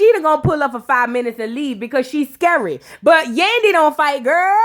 Rashida gonna pull up for 5 minutes and leave because she's scary. But Yandy don't fight, girl.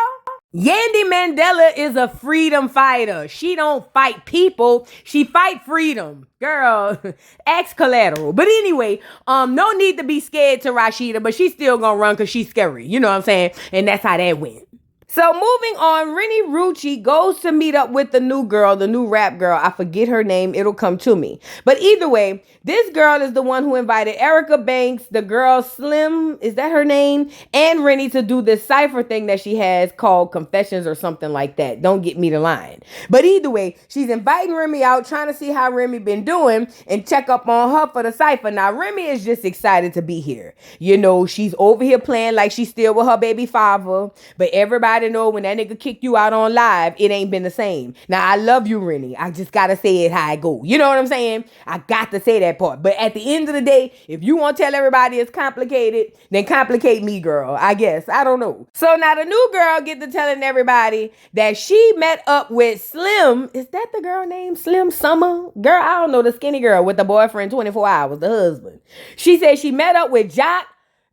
Yandy Mandela is a freedom fighter. She don't fight people. She fight freedom. Girl, ask collateral. But anyway, no need to be scared to Rashida, but she's still gonna run because she's scary. You know what I'm saying? And that's how that went. So moving on, Rennie Rucci goes to meet up with the new girl, the new rap girl. I forget her name. It'll come to me. But either way, this girl is the one who invited Erica Banks, the girl Slim, is that her name? And Rennie to do this cipher thing that she has called Confessions or something like that. Don't get me to lying. But either way, she's inviting Remy out, trying to see how Remy been doing and check up on her for the cipher. Now, Remy is just excited to be here. You know, she's over here playing like she's still with her baby father, but everybody know when that nigga kicked you out on live, it ain't been the same. Now, I love you, Rennie. I just gotta say it how it go. You know what I'm saying? I got to say that part. But at the end of the day, if you want to tell everybody it's complicated, then complicate me, girl. I guess. I don't know. So now the new girl get to telling everybody that she met up with Slim. Is that the girl named Slim Summer? Girl, I don't know. The skinny girl with the boyfriend 24 hours, the husband. She said she met up with Jock,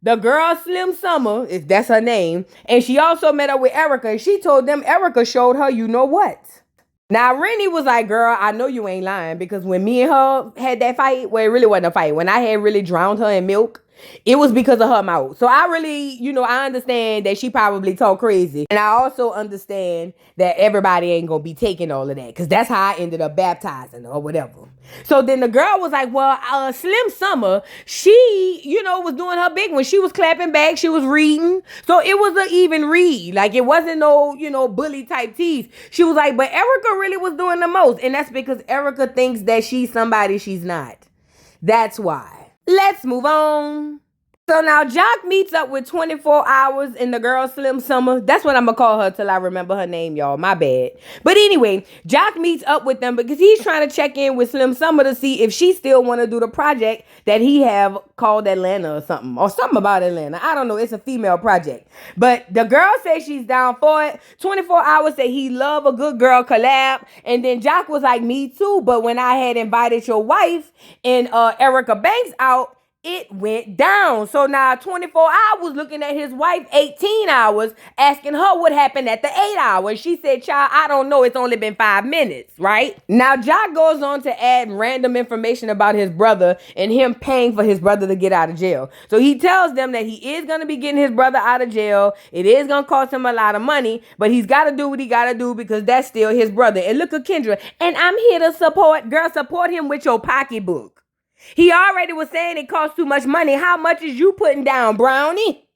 the girl Slim Summer, if that's her name, and she also met up with Erica, and she told them Erica showed her you know what. Now, Rennie was like, girl, I know you ain't lying, because when me and her had that fight, well, it really wasn't a fight. When I had really drowned her in milk, it was because of her mouth. So I really, I understand that she probably talk crazy. And I also understand that everybody ain't gonna be taking all of that, because that's how I ended up baptizing her or whatever. So then the girl was like, well, Slim Summer, she, was doing her big one. She was clapping back. She was reading. So it was an even read. Like, it wasn't no, bully type tease. She was like, but Erica really was doing the most. And that's because Erica thinks that she's somebody she's not. That's why. Let's move on. So now Jock meets up with 24 Hours and the girl Slim Summer. That's what I'm going to call her till I remember her name, y'all. My bad. But anyway, Jock meets up with them because he's trying to check in with Slim Summer to see if she still want to do the project that he have called Atlanta or something about Atlanta. I don't know. It's a female project. But the girl says she's down for it. 24 Hours say he love a good girl collab. And then Jock was like, me too. But when I had invited your wife and Erica Banks out, it went down. So now 24 Hours looking at his wife 18 hours, asking her what happened at the 8 hours. She said, child, I don't know. It's only been 5 minutes, right? Now Jock goes on to add random information about his brother and him paying for his brother to get out of jail. So he tells them that he is going to be getting his brother out of jail. It is going to cost him a lot of money, but he's got to do what he got to do because that's still his brother. And look at Kendra. And I'm here to support. Girl, support him with your pocketbook. He already was saying it costs too much money. How much is you putting down, Brownie?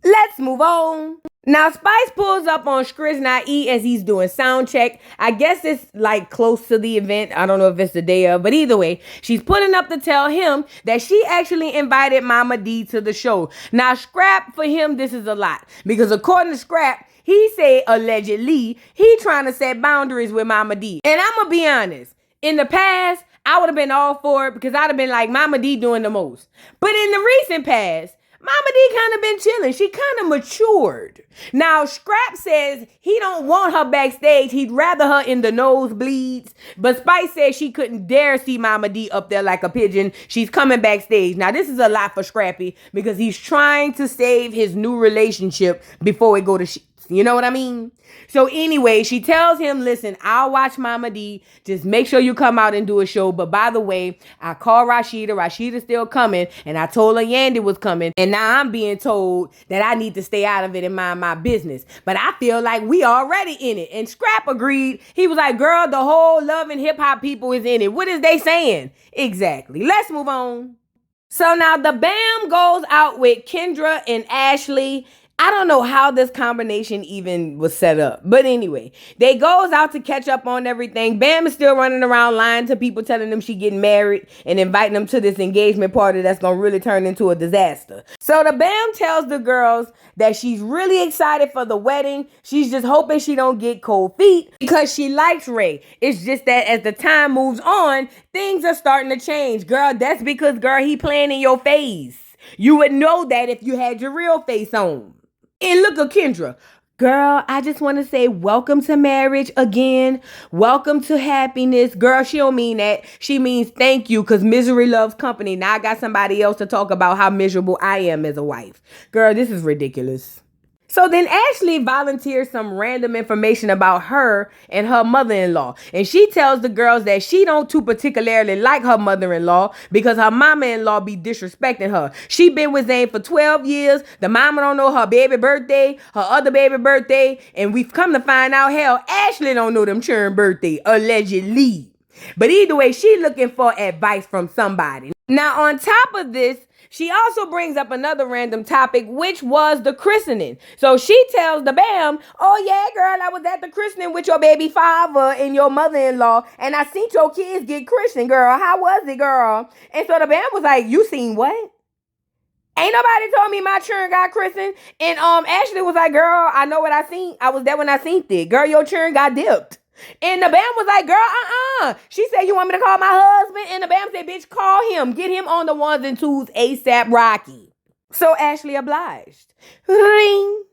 Let's move on. Now, Spice pulls up on Skrizz E as he's doing sound check. I guess it's like close to the event. I don't know if it's the day of, but either way, she's putting up to tell him that she actually invited Mama D to the show. Now, Scrap, for him, this is a lot. Because according to Scrap, he said allegedly, he trying to set boundaries with Mama D. And I'm going to be honest. In the past, I would have been all for it because I'd have been like, Mama D doing the most. But in the recent past, Mama D kind of been chilling. She kind of matured. Now, Scrap says he don't want her backstage. He'd rather her in the nosebleeds. But Spice says she couldn't dare see Mama D up there like a pigeon. She's coming backstage. Now, this is a lot for Scrappy because he's trying to save his new relationship before it go to shit. You know what I mean? So anyway, she tells him, listen, I'll watch Mama D. Just make sure you come out and do a show. But by the way, I called Rashida. Rashida's still coming. And I told her Yandy was coming. And now I'm being told that I need to stay out of it and mind my business. But I feel like we already in it. And Scrap agreed. He was like, girl, the whole love and hip hop people is in it. What is they saying? Exactly. Let's move on. So now the BAM goes out with Kendra and Ashley. I don't know how this combination even was set up. But anyway, they goes out to catch up on everything. Bam is still running around lying to people, telling them she getting married and inviting them to this engagement party that's going to really turn into a disaster. So the Bam tells the girls that she's really excited for the wedding. She's just hoping she don't get cold feet because she likes Ray. It's just that as the time moves on, things are starting to change. Girl, that's because, girl, he playing in your face. You would know that if you had your real face on. And look at Kendra. Girl, I just want to say welcome to marriage again. Welcome to happiness. Girl, she don't mean that. She means thank you because misery loves company. Now I got somebody else to talk about how miserable I am as a wife. Girl, this is ridiculous. So then Ashley volunteers some random information about her and her mother-in-law. And she tells the girls that she don't too particularly like her mother-in-law because her mama-in-law be disrespecting her. She been with Zane for 12 years. The mama don't know her baby birthday, her other baby birthday. And we've come to find out, hell, Ashley don't know them children birthday, allegedly. But either way, she looking for advice from somebody. Now, on top of this, she also brings up another random topic, which was the christening. So she tells the Bam, oh yeah, girl, I was at the christening with your baby father and your mother-in-law, and I seen your kids get christened, girl. How was it, girl? And so the Bam was like, you seen what? Ain't nobody told me my children got christened. And Ashley was like, girl, I know what I seen. I was there when I seen it. Girl, your children got dipped. And the Bam was like, girl, She said, you want me to call my husband? And the Bam said, bitch, call him. Get him on the ones and twos ASAP Rocky. So Ashley obliged. Ring,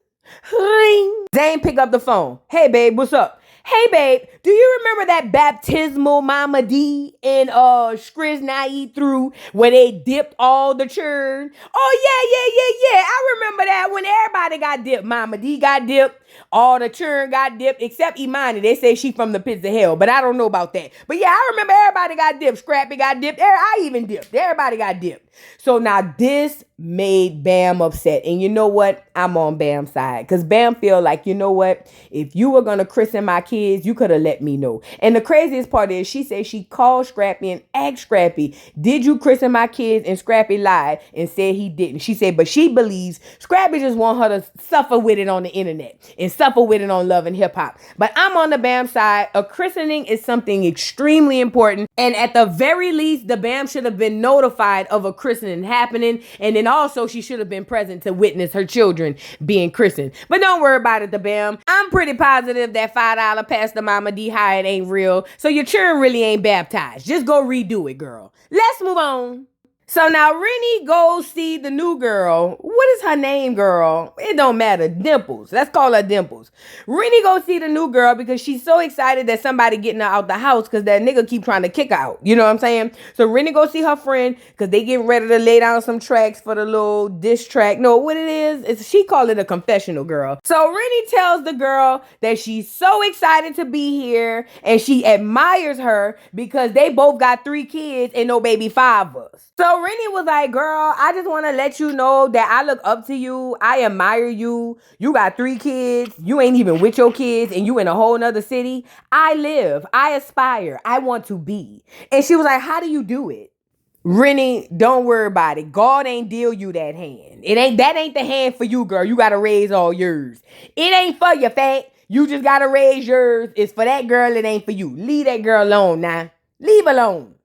ring. Zane pick up the phone. Hey, babe, what's up? Hey, babe, do you remember that baptismal Mama D and Skriz Naid through where they dipped all the churn? Oh, yeah. I remember that when everybody got dipped. Mama D got dipped. All the churn got dipped except Imani. They say she from the pits of hell, but I don't know about that. But yeah, I remember everybody got dipped. Scrappy got dipped. I even dipped. Everybody got dipped. So now this made Bam upset. And you know what? I'm on Bam's side. Because Bam feel like, you know what? If you were going to christen my kids, you could have let me know. And the craziest part is she said she called Scrappy and asked Scrappy, did you christen my kids? And Scrappy lied and said he didn't. She said, but she believes Scrappy just want her to suffer with it on the internet and suffer with it on Love and Hip Hop. But I'm on the Bam side. A christening is something extremely important. And at the very least, the Bam should have been notified of a christening happening. And then also she should have been present to witness her children being christened. But don't worry about it, the Bam. I'm pretty positive that $5 Pastor Mama D hired ain't real. So your children really ain't baptized. Just go redo it, girl. Let's move on. So now Rennie goes see the new girl. What is her name, girl? It don't matter. Dimples. Let's call her Dimples. Rennie goes see the new girl because she's so excited that somebody getting her out the house because that nigga keep trying to kick her out. You know what I'm saying? So Rennie goes see her friend because they getting ready to lay down some tracks for the little diss track. No, what it is she call it a confessional, girl. So Rennie tells the girl that she's so excited to be here and she admires her because they both got 3 kids and no baby fathers. So Rennie was like, girl, I just want to let you know that I look up to you. I admire you. You got 3 kids. You ain't even with your kids and you in a whole nother city. I live. I aspire. I want to be. And she was like, how do you do it? Rennie, don't worry about it. God ain't deal you that hand. That ain't the hand for you, girl. You got to raise all yours. It ain't for your fat. You just got to raise yours. It's for that girl. It ain't for you. Leave that girl alone now. Leave alone.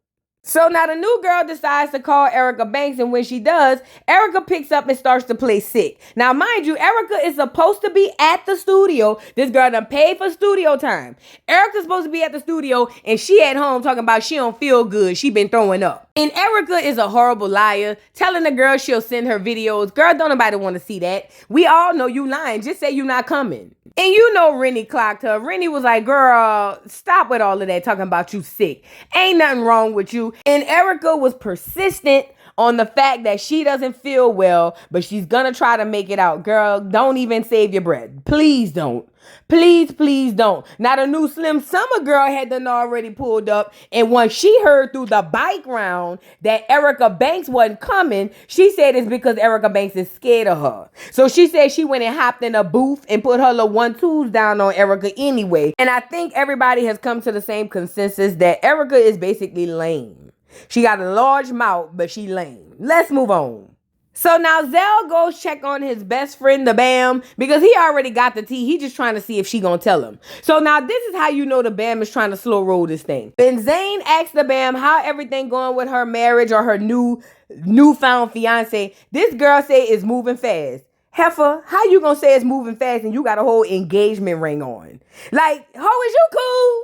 So now the new girl decides to call Erica Banks, and when she does, Erica picks up and starts to play sick. Now, mind you, Erica is supposed to be at the studio. This girl done paid for studio time. Erica's supposed to be at the studio, and she at home talking about she don't feel good. She been throwing up. And Erica is a horrible liar, telling the girl she'll send her videos. Girl, don't nobody want to see that. We all know you lying. Just say you not coming. And you know Rennie clocked her. Rennie was like, girl, stop with all of that talking about you sick. Ain't nothing wrong with you. And Erica was persistent on the fact that she doesn't feel well, but she's gonna try to make it out. Girl, don't even save your breath. Please don't. Please don't. Now the new Slim Summer girl had done already pulled up, and once she heard through the bike round that Erica Banks wasn't coming, she said it's because Erica Banks is scared of her. So she said she went and hopped in a booth and put her little 1-2s down on Erica anyway. And I think everybody has come to the same consensus that Erica is basically lame. She got a large mouth, but she lame. Let's move on. So now Zell goes check on his best friend, the Bam, because he already got the tea. He just trying to see if she gonna tell him. So now this is how you know the Bam is trying to slow roll this thing. Then Zane asks the Bam how everything going with her marriage or her newfound fiance. This girl say it's moving fast. Heifer, how you gonna say it's moving fast and you got a whole engagement ring on? Like, ho, is you cool?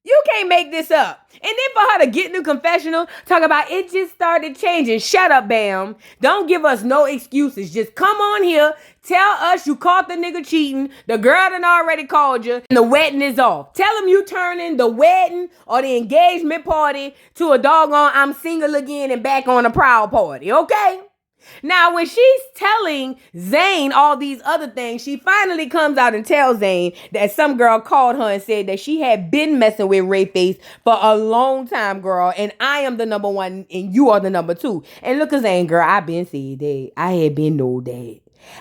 You can't make this up. And then for her to get in the confessional, talk about it just started changing. Shut up, Bam. Don't give us no excuses. Just come on here, tell us you caught the nigga cheating, the girl done already called you, and the wedding is off. Tell him you turning the wedding or the engagement party to a doggone I'm single again and back on a proud party, okay? Now, when she's telling Zane all these other things, she finally comes out and tells Zane that some girl called her and said that she had been messing with Ray Face for a long time, girl, and I am the number one and you are the number two. And look at Zane, girl, I been said that. I had been know that.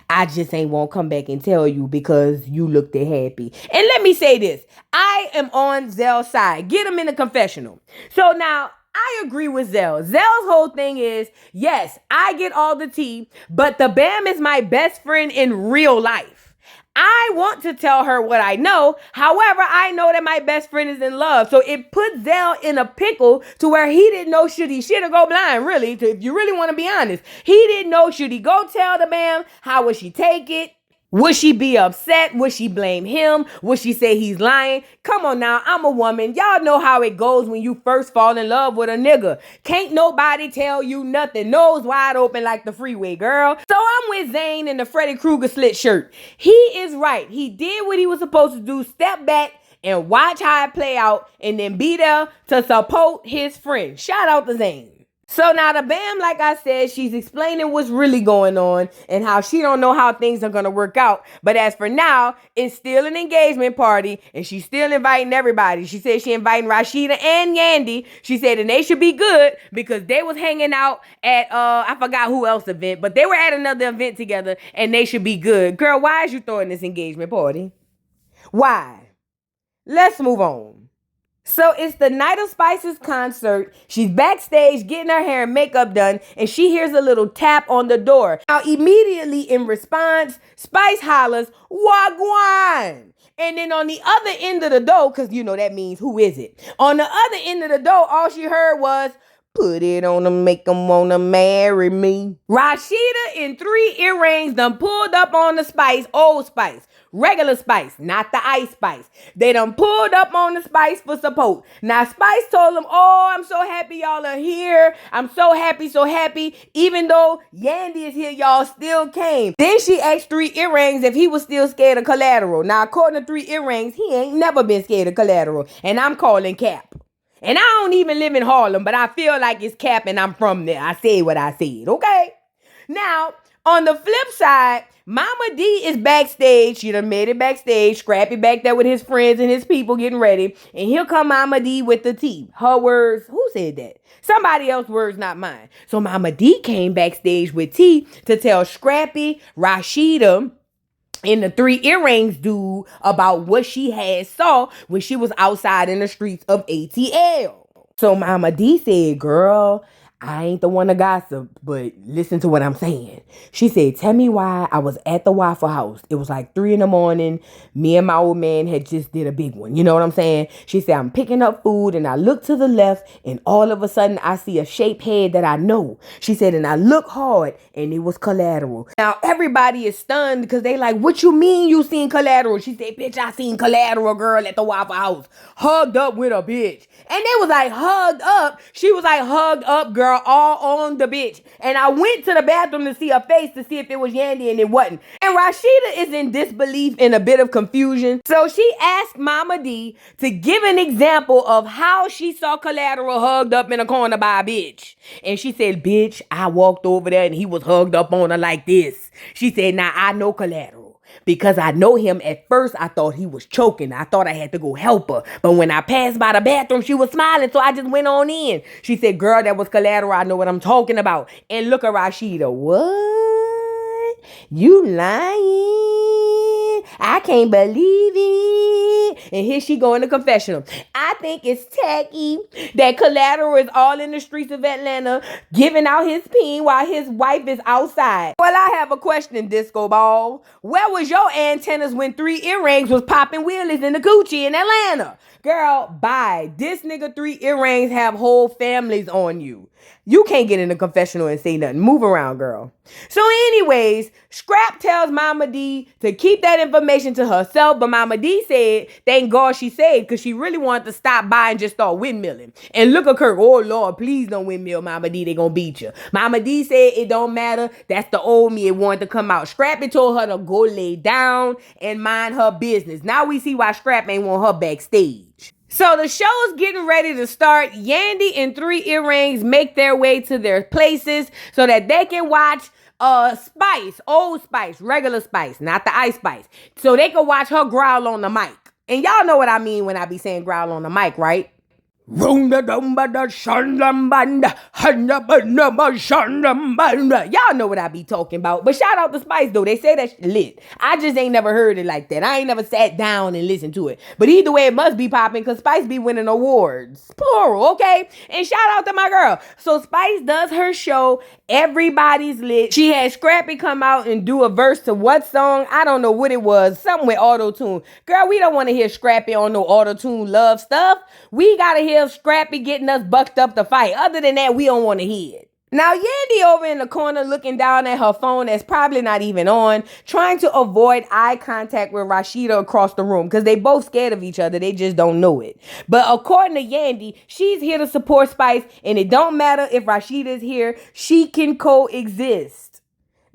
I just ain't won't come back and tell you because you looked happy. And let me say this. I am on Zell's side. Get him in the confessional. So now, I agree with Zell. Zell's whole thing is, yes, I get all the tea, but the Bam is my best friend in real life. I want to tell her what I know. However, I know that my best friend is in love. So it put Zell in a pickle to where he didn't know should he shit or go blind, really. If you really want to be honest. He didn't know should he go tell the Bam? How would she take it? Would she be upset? Would she blame him? Would she say he's lying? Come on now, I'm a woman. Y'all know how it goes when you first fall in love with a nigga. Can't nobody tell you nothing. Nose wide open like the freeway, girl. So I'm with Zane in the Freddy Krueger slit shirt. He is right. He did what he was supposed to do. Step back and watch how it play out and then be there to support his friend. Shout out to Zane. So now the Bam, like I said, she's explaining what's really going on and how she don't know how things are going to work out. But as for now, it's still an engagement party and she's still inviting everybody. She said she inviting Rashida and Yandy. She said and they should be good because they was hanging out at, I forgot who else event, but they were at another event together and they should be good. Girl, why is you throwing this engagement party? Why? Let's move on. So it's the Night of Spice's concert. She's backstage getting her hair and makeup done, and she hears a little tap on the door. Now, immediately in response, Spice hollers, Wagwan! And then on the other end of the door, because you know that means who is it? On the other end of the door, all she heard was, put it on them, make them wanna marry me. Rashida in 3 earrings done pulled up on the Spice, Old Spice. Regular Spice, not the Ice Spice. They done pulled up on the Spice for support. Now Spice told them, oh, I'm so happy y'all are here. I'm so happy, so happy. Even though Yandy is here, y'all still came. Then she asked 3 earrings if he was still scared of collateral. Now according to 3 earrings, he ain't never been scared of collateral. And I'm calling cap. And I don't even live in Harlem, but I feel like it's cap and I'm from there. I said what I said, okay? Now, on the flip side, Mama D is backstage. She done made it backstage. Scrappy back there with his friends and his people getting ready. And here come Mama D with the tea. Her words, who said that? Somebody else's words, not mine. So Mama D came backstage with tea to tell Scrappy, Rashida, and the 3 earrings dude about what she had saw when she was outside in the streets of ATL. So Mama D said, girl, I ain't the one to gossip, but listen to what I'm saying. She said, tell me why I was at the Waffle House. It was like 3 a.m. Me and my old man had just did a big one. You know what I'm saying? She said, I'm picking up food and I look to the left and all of a sudden I see a shaped head that I know. She said, and I look hard and it was collateral. Now everybody is stunned because they like, what you mean you seen collateral? She said, bitch, I seen collateral girl at the Waffle House. Hugged up with a bitch. And they was like, hugged up. She was like, hugged up, girl, all on the bitch. And I went to the bathroom to see her face to see if it was Yandy, and it wasn't. And Rashida is in disbelief and a bit of confusion. So she asked Mama D to give an example of how she saw collateral hugged up in a corner by a bitch. And she said, bitch, I walked over there and he was hugged up on her like this. She said, now I know collateral. Because I know him, at first I thought he was choking. I thought I had to go help her. But when I passed by the bathroom, she was smiling, so I just went on in. She said, girl, that was collateral. I know what I'm talking about. And look at Rashida. What? You lying? I can't believe it. And here she go in the confessional. I think it's tacky that collateral is all in the streets of Atlanta giving out his peen while his wife is outside. Well, I have a question, Disco Ball. Where was your antennas when 3 earrings was popping wheelies in the coochie in Atlanta? Girl, bye. This nigga 3 earrings have whole families on you. You can't get in the confessional and say nothing. Move around, girl. So anyways, Scrap tells Mama D to keep that information to herself, but Mama D said, thank God she said, because she really wanted to stop by and just start windmilling. And look at Kirk, oh Lord, please don't windmill, Mama D, they gonna beat you. Mama D said it don't matter, that's the old me, it wanted to come out. Scrappy told her to go lay down and mind her business. Now we see why Scrap ain't want her backstage. So the show's getting ready to start. Yandy and 3 Earrings make their way to their places so that they can watch Spice, Old Spice, regular Spice, not the Ice Spice. So they can watch her growl on the mic. And y'all know what I mean when I be saying growl on the mic, right? Y'all know what I be talking about. But shout out to Spice though. They say that shit lit. I just ain't never heard it like that. I ain't never sat down and listened to it. But either way, it must be popping because Spice be winning awards. Plural, okay? And shout out to my girl. So Spice does her show. Everybody's lit. She had Scrappy come out and do a verse to what song? I don't know what it was. Something with auto-tune. Girl, we don't want to hear Scrappy on no auto-tune love stuff. We gotta hear Scrappy getting us bucked up to fight. Other than that, we don't want to hear it. Now, Yandy over in the corner looking down at her phone that's probably not even on, trying to avoid eye contact with Rashida across the room because they both scared of each other. They just don't know it. But according to Yandy, she's here to support Spice, and it don't matter if Rashida is here. She can coexist.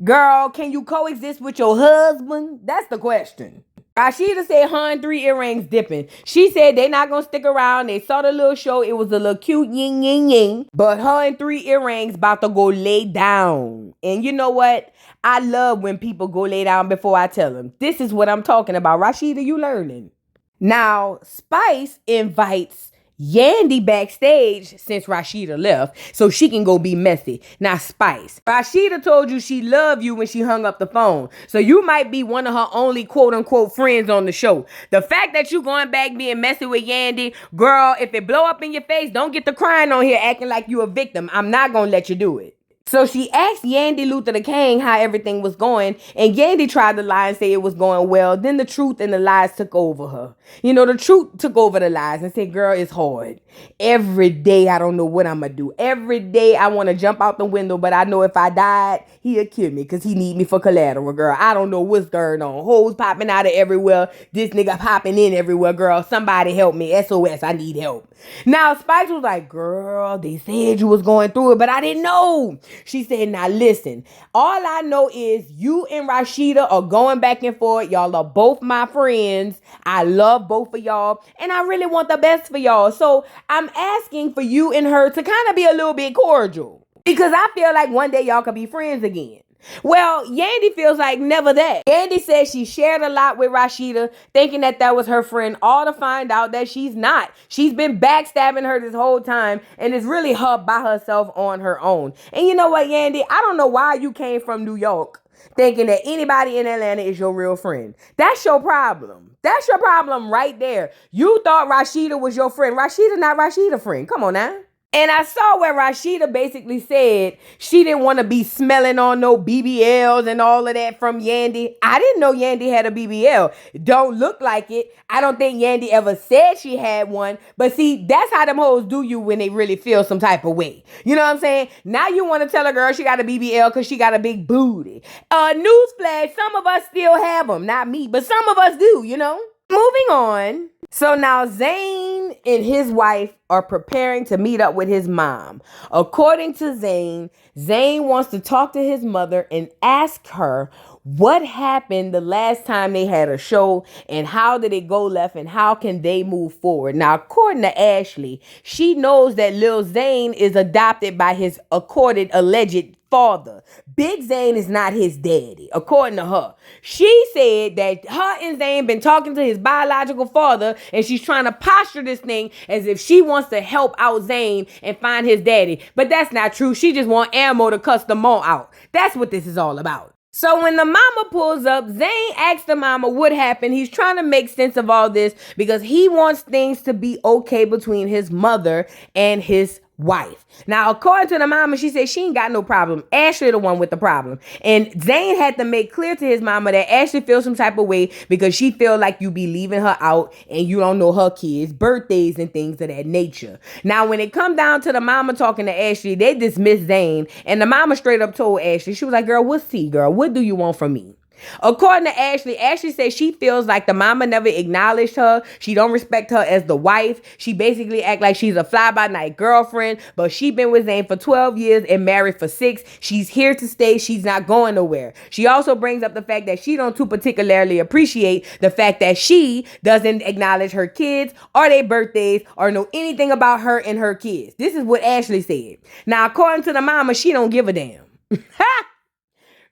Girl, can you coexist with your husband? That's the question. Rashida said her and 3 Earrings dipping. She said they not gonna stick around. They saw the little show. It was a little cute yin yin yin. But her and 3 Earrings about to go lay down. And you know what? I love when people go lay down before I tell them. This is what I'm talking about. Rashida, you learning. Now, Spice invites Yandy backstage since Rashida left so she can go be messy. Now, Spice, Rashida told you she loved you when she hung up the phone. So you might be one of her only quote-unquote friends on the show. The fact that you going back being messy with Yandy, girl, if it blow up in your face, don't get the crying on here acting like you a victim. I'm not going to let you do it. So she asked Yandy Luther the King how everything was going, and Yandy tried to lie and say it was going well. Then the truth and the lies took over her. You know, the truth took over the lies and said, girl, it's hard. Every day I don't know what I'm going to do. Every day I want to jump out the window, but I know if I died, he'll kill me because he need me for collateral, girl. I don't know what's going on. Hoes popping out of everywhere. This nigga popping in everywhere, girl. Somebody help me. SOS, I need help. Now, Spice was like, girl, they said you was going through it, but I didn't know. She said, now listen, all I know is you and Rashida are going back and forth. Y'all are both my friends. I love both of y'all, and I really want the best for y'all. So I'm asking for you and her to kind of be a little bit cordial because I feel like one day y'all could be friends again. Well, Yandy feels like never that. Yandy says she shared a lot with Rashida, thinking that was her friend, all to find out that she's not. She's been backstabbing her this whole time, and it's really her by herself on her own. And you know what, Yandy? I don't know why you came from New York thinking that anybody in Atlanta is your real friend. That's your problem. That's your problem right there. You thought Rashida was your friend. Rashida not Rashida's friend. Come on now. And I saw where Rashida basically said she didn't want to be smelling on no BBLs and all of that from Yandy. I didn't know Yandy had a BBL. Don't look like it. I don't think Yandy ever said she had one. But see, that's how them hoes do you when they really feel some type of way. You know what I'm saying? Now you want to tell a girl she got a BBL because she got a big booty. Newsflash, some of us still have them. Not me, but some of us do, you know? Moving on. So now Zane and his wife are preparing to meet up with his mom. According to Zane, Zane wants to talk to his mother and ask her what happened the last time they had a show and how did it go left and how can they move forward. Now, according to Ashley, she knows that Lil Zane is adopted by his accorded alleged father. Big Zane is not his daddy, according to her. She said that her and Zane been talking to his biological father and she's trying to posture this thing as if she wants to help out Zane and find his daddy. But that's not true. She just want ammo to cuss them all out. That's what this is all about. So when the mama pulls up, Zane asks the mama what happened. He's trying to make sense of all this because he wants things to be okay between his mother and his wife. Now, according to the mama, she said she ain't got no problem. Ashley the one with the problem. And Zane had to make clear to his mama that Ashley feels some type of way because she feel like you be leaving her out and you don't know her kids' birthdays and things of that nature. Now, when it come down to the mama talking to Ashley, they dismiss Zane. And the mama straight up told Ashley, she was like, girl, what's tea, girl? What do you want from me? According to Ashley, Ashley says she feels like the mama never acknowledged her. She don't respect her as the wife. She basically act like she's a fly-by-night girlfriend, but she been with Zane for 12 years and married for 6. She's here to stay. She's not going nowhere. She also brings up the fact that she don't too particularly appreciate the fact that she doesn't acknowledge her kids or their birthdays or know anything about her and her kids. This is what Ashley said. Now, according to the mama, she don't give a damn.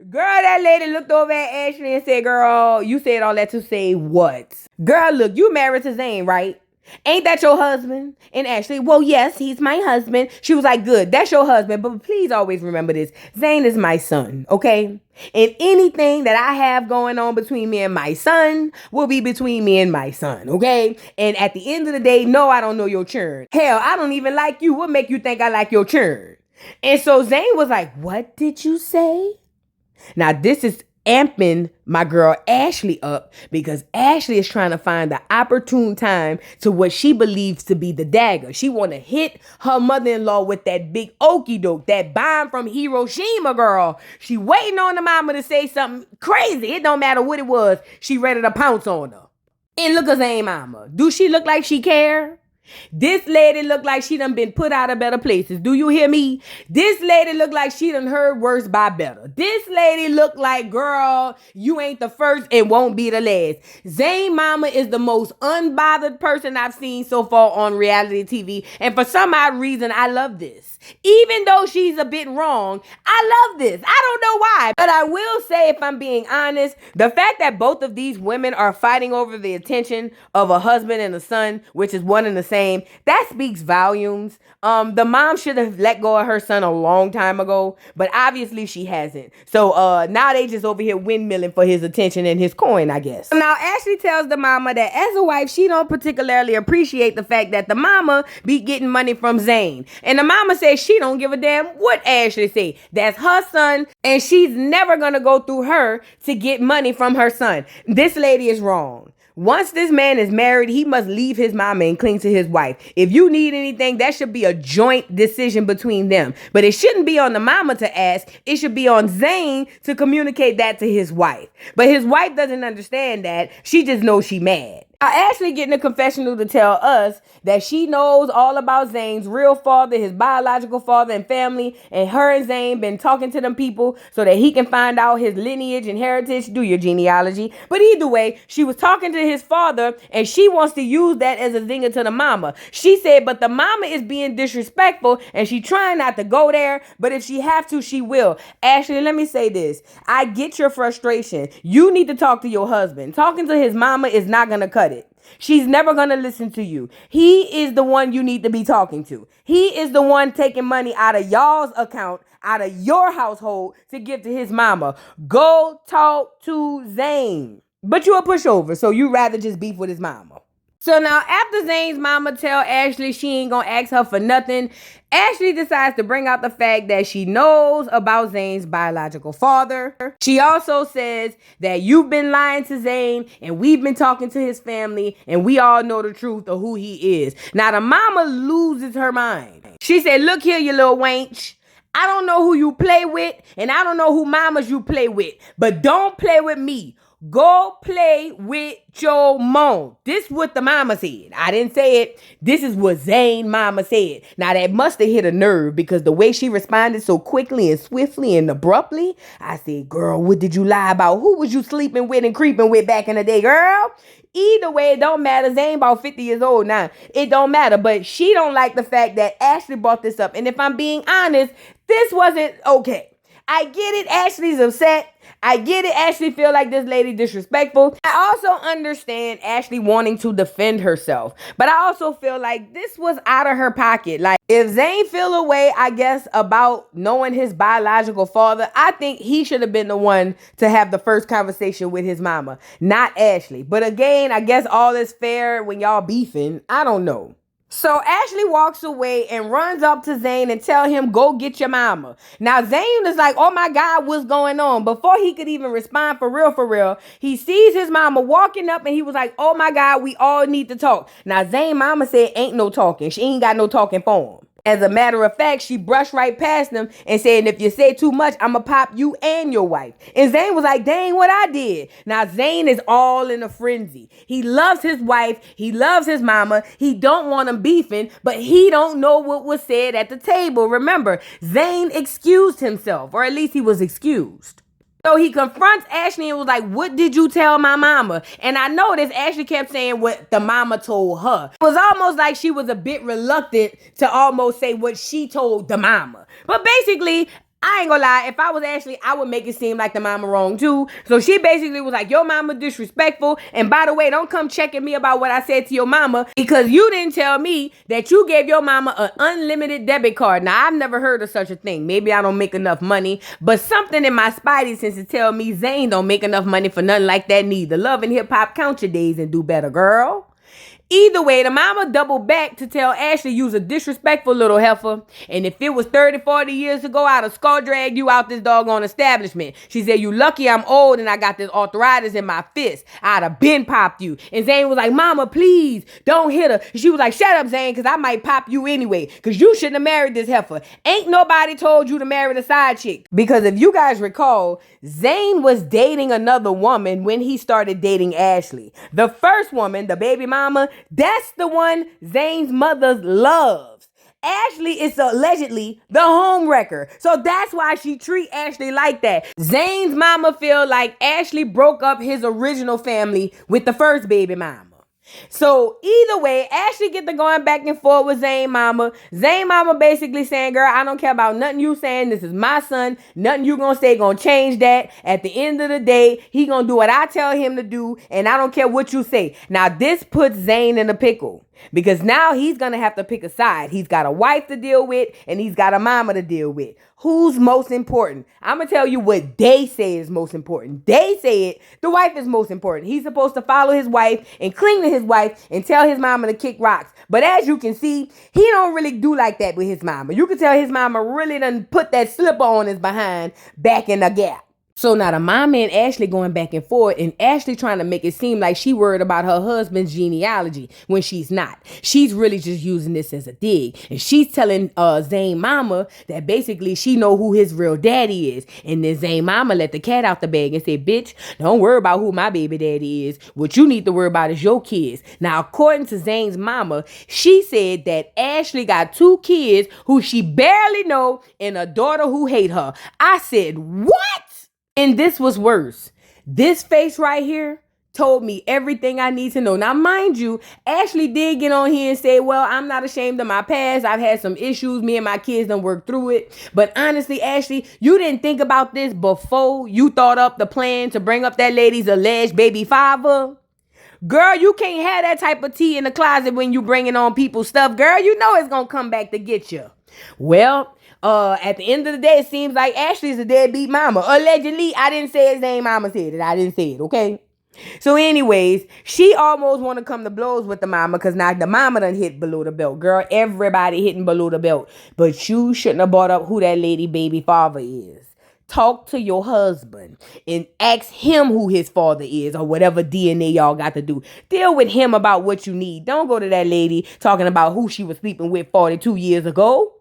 Girl, that lady looked over at Ashley and said, girl, you said all that to say what? Girl, look, you married to Zane, right? Ain't that your husband? And Ashley, well, yes, he's my husband. She was like, good, that's your husband. But please always remember this. Zane is my son, okay? And anything that I have going on between me and my son will be between me and my son, okay? And at the end of the day, no, I don't know your churn. Hell, I don't even like you. What make you think I like your churn? And so Zane was like, what did you say? Now, this is amping my girl Ashley up because Ashley is trying to find the opportune time to what she believes to be the dagger. She want to hit her mother-in-law with that big okie doke, that bomb from Hiroshima, girl. She waiting on the mama to say something crazy. It don't matter what it was. She ready to pounce on her. And look at Zane mama. Do she look like she care? This lady look like she done been put out of better places. Do you hear me? This lady look like she done heard worse by better. This lady look like, girl, you ain't the first and won't be the last. Zane mama is the most unbothered person I've seen so far on reality TV. And for some odd reason, I love this. Even though she's a bit wrong, I love this. I don't know why. But I will say, if I'm being honest, the fact that both of these women are fighting over the attention of a husband and a son, which is one and the same, that speaks volumes. The mom should have let go of her son a long time ago, but obviously she hasn't. So now they just over here windmilling for his attention and his coin, I guess. Now Ashley tells the mama that as a wife, she don't particularly appreciate the fact that the mama be getting money from Zane. And the mama says she don't give a damn what Ashley say. That's her son, and she's never gonna go through her to get money from her son. This lady is wrong. Once this man is married, he must leave his mama and cling to his wife. If you need anything, that should be a joint decision between them. But it shouldn't be on the mama to ask. It should be on Zane to communicate that to his wife. But his wife doesn't understand that. She just knows she mad. Ashley getting a confessional to tell us that she knows all about Zane's real father, his biological father and family, and her and Zane been talking to them people so that he can find out his lineage and heritage. Do your genealogy. But either way, she was talking to his father and she wants to use that as a zinger to the mama. She said, but the mama is being disrespectful and she trying not to go there, but if she have to, she will. Ashley, let me say this. I get your frustration. You need to talk to your husband. Talking to his mama is not going to cut it. She's never going to listen to you. He is the one you need to be talking to. He is the one taking money out of y'all's account, out of your household to give to his mama. Go talk to Zane. But you a pushover, so you rather just beef with his mama. So now after Zane's mama tell Ashley she ain't gonna ask her for nothing, Ashley decides to bring out the fact that she knows about Zane's biological father. She also says that you've been lying to Zane and we've been talking to his family and we all know the truth of who he is. Now the mama loses her mind. She said, look here, you little wench. I don't know who you play with and I don't know who mamas you play with, but don't play with me. Go play with your mom. This is what the mama said. I didn't say it. This is what Zane mama said. Now that must have hit a nerve because the way she responded so quickly and swiftly and abruptly, I said, girl, what did you lie about? Who was you sleeping with and creeping with back in the day, girl? Either way, it don't matter. Zane about 50 years old now. It don't matter. But she don't like the fact that Ashley brought this up. And if I'm being honest, this wasn't okay. I get it. Ashley's upset. I get it. Ashley feel like this lady disrespectful. I also understand Ashley wanting to defend herself. But I also feel like this was out of her pocket. Like if Zane feel a way, I guess, about knowing his biological father, I think he should have been the one to have the first conversation with his mama, not Ashley. But again, I guess all is fair when y'all beefing. I don't know. So Ashley walks away and runs up to Zane and tell him, go get your mama. Now Zane is like, oh my God, what's going on? Before he could even respond for real, he sees his mama walking up and he was like, oh my God, we all need to talk. Now Zane mama said, ain't no talking. She ain't got no talking for him. As a matter of fact, she brushed right past him and said, if you say too much, I'ma pop you and your wife. And Zane was like, dang, what I did. Now Zane is all in a frenzy. He loves his wife. He loves his mama. He don't want them beefing, but he don't know what was said at the table. Remember, Zane excused himself, or at least he was excused. So he confronts Ashley and was like, what did you tell my mama? And I noticed Ashley kept saying what the mama told her. It was almost like she was a bit reluctant to almost say what she told the mama. But basically, I ain't gonna lie, if I was Ashley, I would make it seem like the mama wrong too. So she basically was like, your mama disrespectful. And by the way, don't come checking me about what I said to your mama because you didn't tell me that you gave your mama an unlimited debit card. Now, I've never heard of such a thing. Maybe I don't make enough money, but something in my spidey senses tell me Zane don't make enough money for nothing like that neither. Love and hip hop, count your days and do better, girl. Either way, the mama doubled back to tell Ashley you's a disrespectful little heifer. And if it was 30, 40 years ago, I'd have skull dragged you out this doggone establishment. She said, you lucky I'm old and I got this arthritis in my fist. I'd have been popped you. And Zane was like, mama, please don't hit her. She was like, shut up, Zane, because I might pop you anyway. Because you shouldn't have married this heifer. Ain't nobody told you to marry the side chick. Because if you guys recall, Zane was dating another woman when he started dating Ashley. The first woman, the baby mama, that's the one Zane's mother loves. Ashley is allegedly the home wrecker. So that's why she treat Ashley like that. Zane's mama feel like Ashley broke up his original family with the first baby mama. So either way, Ashley get to going back and forth with Zane mama. Zane mama basically saying, girl, I don't care about nothing you saying. This is my son. Nothing you gonna say gonna change that. At the end of the day, he gonna do what I tell him to do, and I don't care what you say. Now, this puts Zane in a pickle. Because now he's going to have to pick a side. He's got a wife to deal with and he's got a mama to deal with. Who's most important? I'm going to tell you what they say is most important. They say it. The wife is most important. He's supposed to follow his wife and cling to his wife and tell his mama to kick rocks. But as you can see, he don't really do like that with his mama. You can tell his mama really done put that slipper on his behind back in the gap. So now the mama and Ashley going back and forth, and Ashley trying to make it seem like she worried about her husband's genealogy when she's not. She's really just using this as a dig. And she's telling Zane mama that basically she know who his real daddy is. And then Zane mama let the cat out the bag and said, bitch, don't worry about who my baby daddy is. What you need to worry about is your kids. Now, according to Zane's mama, she said that Ashley got 2 kids who she barely know and a daughter who hate her. I said, what? And this was worse. This face right here told me everything I need to know. Now, mind you, Ashley did get on here and say, well, I'm not ashamed of my past. I've had some issues. Me and my kids done worked through it. But honestly, Ashley, you didn't think about this before you thought up the plan to bring up that lady's alleged baby father. Girl, you can't have that type of tea in the closet when you bringing on people's stuff. Girl, you know it's going to come back to get you. Well, at the end of the day, it seems like Ashley's a deadbeat mama. Allegedly, I didn't say his name. Mama said it. I didn't say it, okay? So anyways, she almost want to come to blows with the mama because now the mama done hit below the belt. Girl, everybody hitting below the belt. But you shouldn't have brought up who that lady baby father is. Talk to your husband and ask him who his father is or whatever DNA y'all got to do. Deal with him about what you need. Don't go to that lady talking about who she was sleeping with 42 years ago.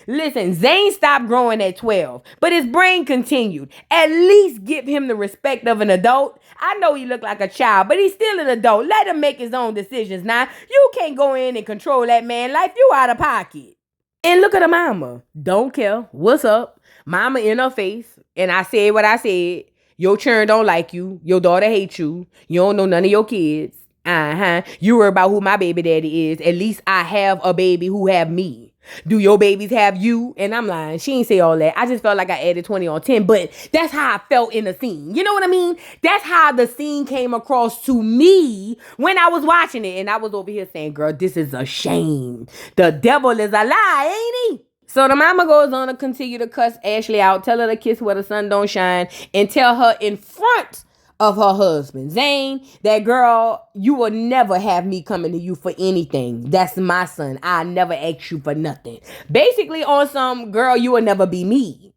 Listen, Zane stopped growing at 12, but his brain continued. At least give him the respect of an adult. I know he looked like a child, but he's still an adult. Let him make his own decisions. Now, you can't go in and control that man's life. You out of pocket. And look at the mama. Don't care. What's up? Mama in her face. And I said what I said. Your children don't like you. Your daughter hates you. You don't know none of your kids. You worry about who my baby daddy is. At least I have a baby who have me. Do your babies have you? And I'm lying. She ain't say all that. I just felt like I added 20 on 10. But that's how I felt in the scene. You know what I mean? That's how the scene came across to me when I was watching it. And I was over here saying, girl, this is a shame. The devil is a lie, ain't he? So the mama goes on to continue to cuss Ashley out. Tell her to kiss where the sun don't shine. And tell her in front of her husband. Zane, that girl, you will never have me coming to you for anything. That's my son. I never ask you for nothing. Basically on some, girl, you will never be me.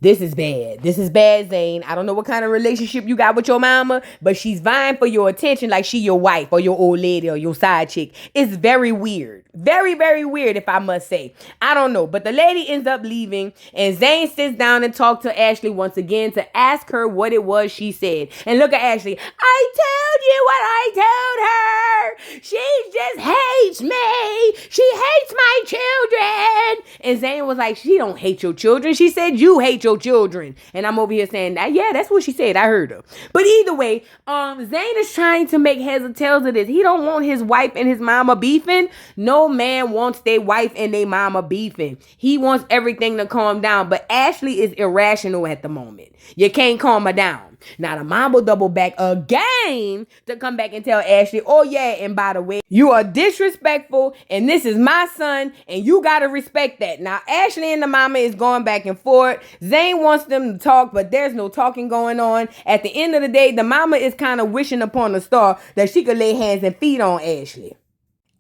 This is bad. This is bad, Zane. I don't know what kind of relationship you got with your mama, but she's vying for your attention like she your wife or your old lady or your side chick. It's very weird. Very, very weird, if I must say. I don't know. But the lady ends up leaving, and Zane sits down and talks to Ashley once again to ask her what it was she said. And look at Ashley. I told you what I told her. She just hates me. She hates my children. And Zane was like, she don't hate your children. She said you hate your children. And I'm over here saying, yeah, that's what she said. I heard her. But either way, Zane is trying to make heads or tails of this. He don't want his wife and his mama beefing. No man wants their wife and their mama beefing. He wants everything to calm down. But Ashley is irrational at the moment. You can't calm her down. Now the mom will double back again to come back and tell Ashley, oh yeah, and by the way, you are disrespectful and this is my son and you gotta respect that. Now Ashley and the mama is going back and forth. Zane wants them to talk, but there's no talking going on. At the end of the day, the mama is kind of wishing upon a star that she could lay hands and feet on Ashley.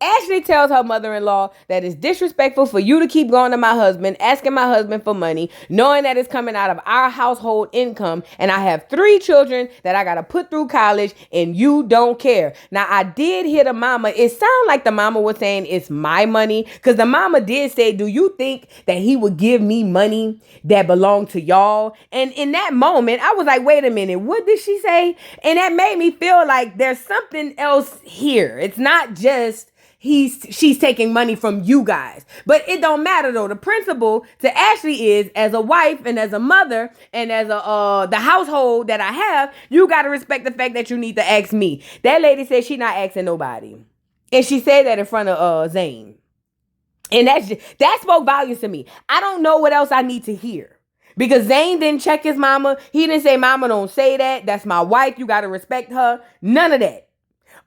Ashley tells her mother-in-law that it's disrespectful for you to keep going to my husband, asking my husband for money, knowing that it's coming out of our household income, and I have 3 children that I got to put through college, and you don't care. Now, I did hear the mama. It sounded like the mama was saying it's my money, because the mama did say, do you think that he would give me money that belonged to y'all? And in that moment, I was like, wait a minute, what did she say? And that made me feel like there's something else here. It's not just she's taking money from you guys. But it don't matter though. The principle to Ashley is, as a wife and as a mother and as the household that I have, you got to respect the fact that you need to ask me. That lady said she not asking nobody. And she said that in front of Zane. And that spoke volumes to me. I don't know what else I need to hear. Because Zane didn't check his mama. He didn't say, mama, don't say that. That's my wife. You got to respect her. None of that.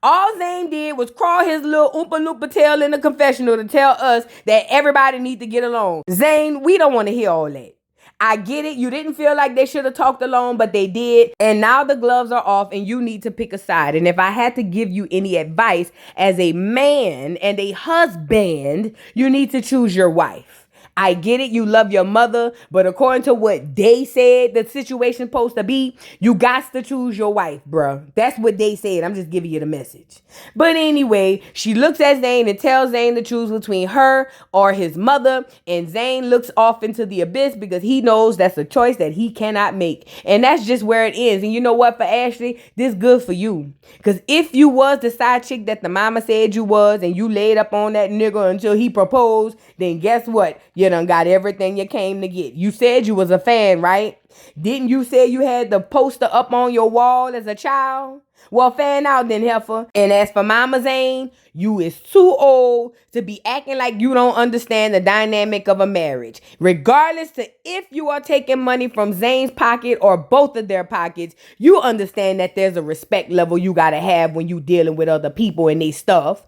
All Zane did was crawl his little Oompa Loompa tail in the confessional to tell us that everybody need to get along. Zane, we don't want to hear all that. I get it. You didn't feel like they should have talked alone, but they did. And now the gloves are off and you need to pick a side. And if I had to give you any advice as a man and a husband, you need to choose your wife. I get it. You love your mother, but according to what they said the situation's supposed to be, you got to choose your wife, bruh. That's what they said. I'm just giving you the message. But anyway, she looks at Zane and tells Zane to choose between her or his mother. And Zane looks off into the abyss because he knows that's a choice that he cannot make. And that's just where it ends. And you know what, for Ashley, this good for you. Because if you was the side chick that the mama said you was and you laid up on that nigga until he proposed, then guess what? You done got everything you came to get. You said you was a fan, right? Didn't you say you had the poster up on your wall as a child? Well, fan out then, heifer. And as for Mama Zane, you is too old to be acting like you don't understand the dynamic of a marriage. Regardless to if you are taking money from Zane's pocket or both of their pockets, you understand that there's a respect level you gotta have when you dealing with other people and they stuff.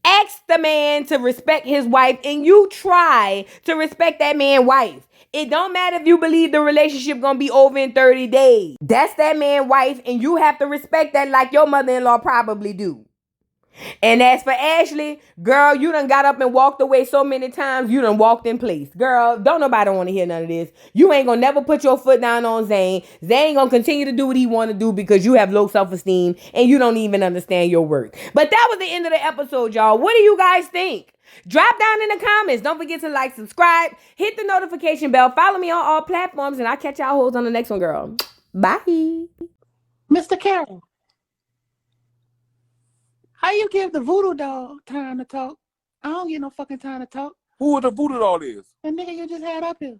Ask the man to respect his wife and you try to respect that man's wife. It don't matter if you believe the relationship gonna be over in 30 days. That's that man's wife and you have to respect that like your mother-in-law probably do. And as for Ashley, girl, you done got up and walked away so many times, you done walked in place. Girl, don't nobody want to hear none of this. You ain't gonna never put your foot down on Zane. Zane gonna continue to do what he want to do because you have low self-esteem and you don't even understand your worth. But that was the end of the episode, y'all. What do you guys think? Drop down in the comments. Don't forget to like, subscribe, hit the notification bell, follow me on all platforms, and I'll catch y'all hoes on the next one, girl. Bye. Mr. Carroll, how you give the voodoo doll time to talk? I don't get no fucking time to talk. Who the voodoo doll is? The nigga you just had up here.